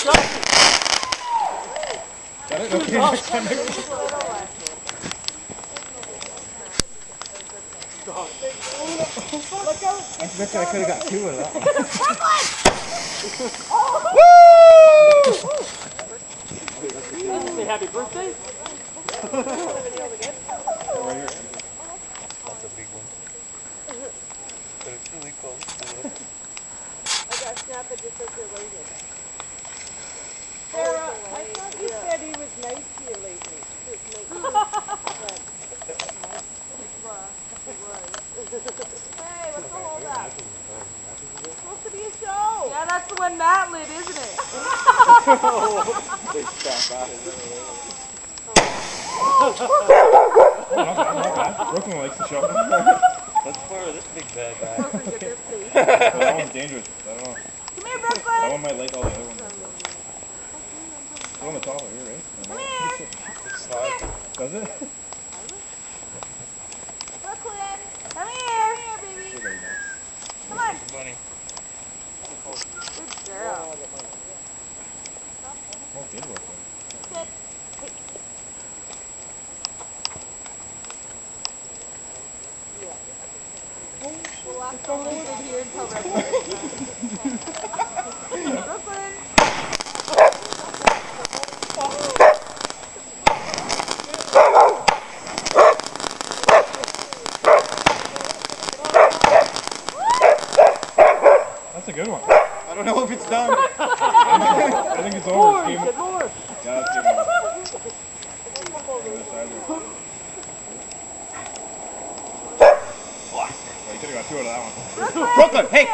Got it? Okay, next time. I bet you I could have got 2 of that one. Woo! Say happy birthday? Right here. That's a big one. But it's really close to it. I got snap it just as you're waiting. Sarah, I thought you said he was nice to you lately. Hey, what's the hold up? It's supposed to be a show. Yeah, that's the one Matt lit, isn't it? They stop out. Not bad. Brooklyn likes the show. Let's borrow this big bad guy. That one's dangerous. I don't know. Come here, Brooklyn. That one might like all the other ones. The one that's all here, right? Come here. Does it? Brooklyn. Come here. Come here, baby. Come on. Bunny. Good girl. Oh, good work. Sit. We'll have to hold it here until Brooklyn. That's a good one. I don't know if it's done. I think it's over. It's game over. Yeah, that's game over. Oh, you could have got 2 out of that one. Brooklyn, hey!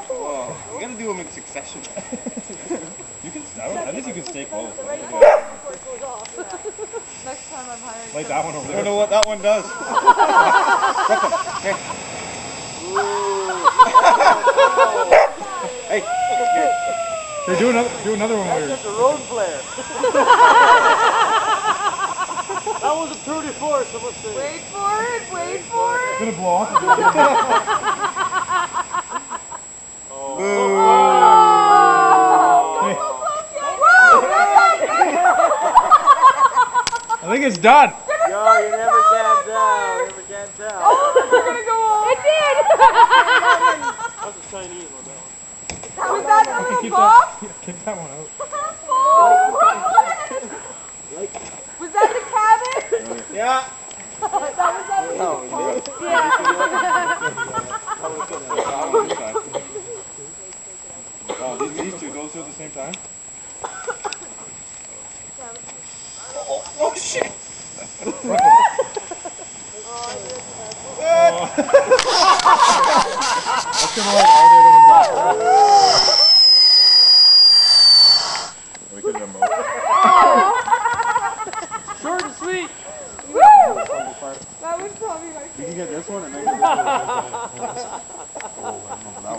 Whoa, you gotta do them in succession. You can, I think you can stay close. Next time I'm hired. Like that one over there. I don't know what that one does. Brooklyn, here. Hey, here. Hey, do another one where That's a road flare. That was a tour de force, I must say. Wait for it. Wait for it. it's gonna blow off. I think it's done. Yo, you never can tell. Never can tell. Oh, we're gonna go on. It did. That's a Chinese one, that one. Was that the little Keep box? that, kick that one out. Oh, was that the cabin? Yeah. That was that little box. Yeah. Oh, these 2, those 2 at the same time? Oh shit. That's gonna like all the other ones. We could have done both. Short and sweet. Woo! That was probably my You favorite. can get this one and make it. You got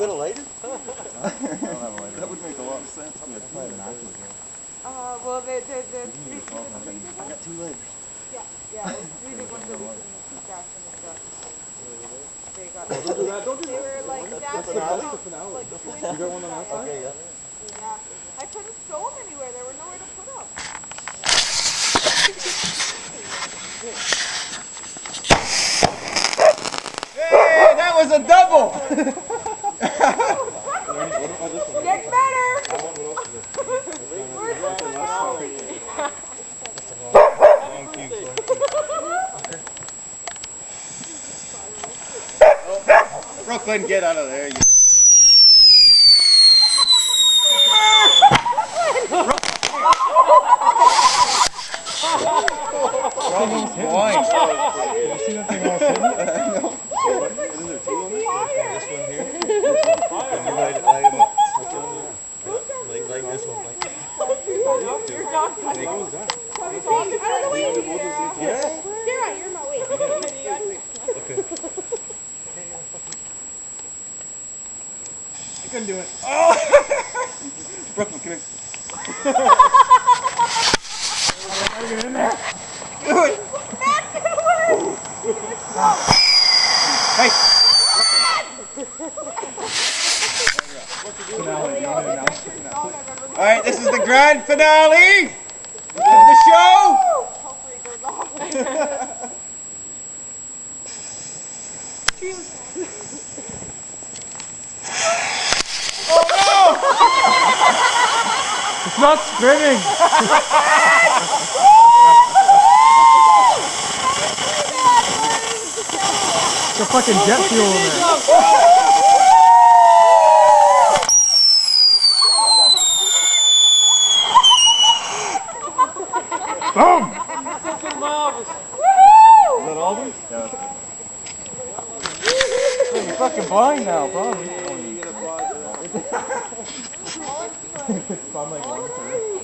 a lighter? I don't have a lighter. That would make a lot of sense. Well, the 3 I got 2 legs. yeah, 3 big ones that we can stash in the truck. They got. Don't do that. Don't do They that. were like That's that's the finale. like You got one on that side? Okay, yeah. yeah. I couldn't stow them anywhere. There were nowhere to put them. Hey, that was a double. Getting better. Where's the finale? Brooklyn, get out of there. You. Why? Did you see that thing all sitting? This one here. And you light him up. Like this one. Like. Sarah, you're my way. Okay. I couldn't do it. Oh! Brooklyn, come here. Get in there. Do it. Hey. So now grand finale of the show. Hopefully it goes off. It's not spinning. It's a fucking jet fuel in there. Boom! Is that Auburn? Yeah. You're fucking blind now, probably. You get a applause for that. I'm like 1/3.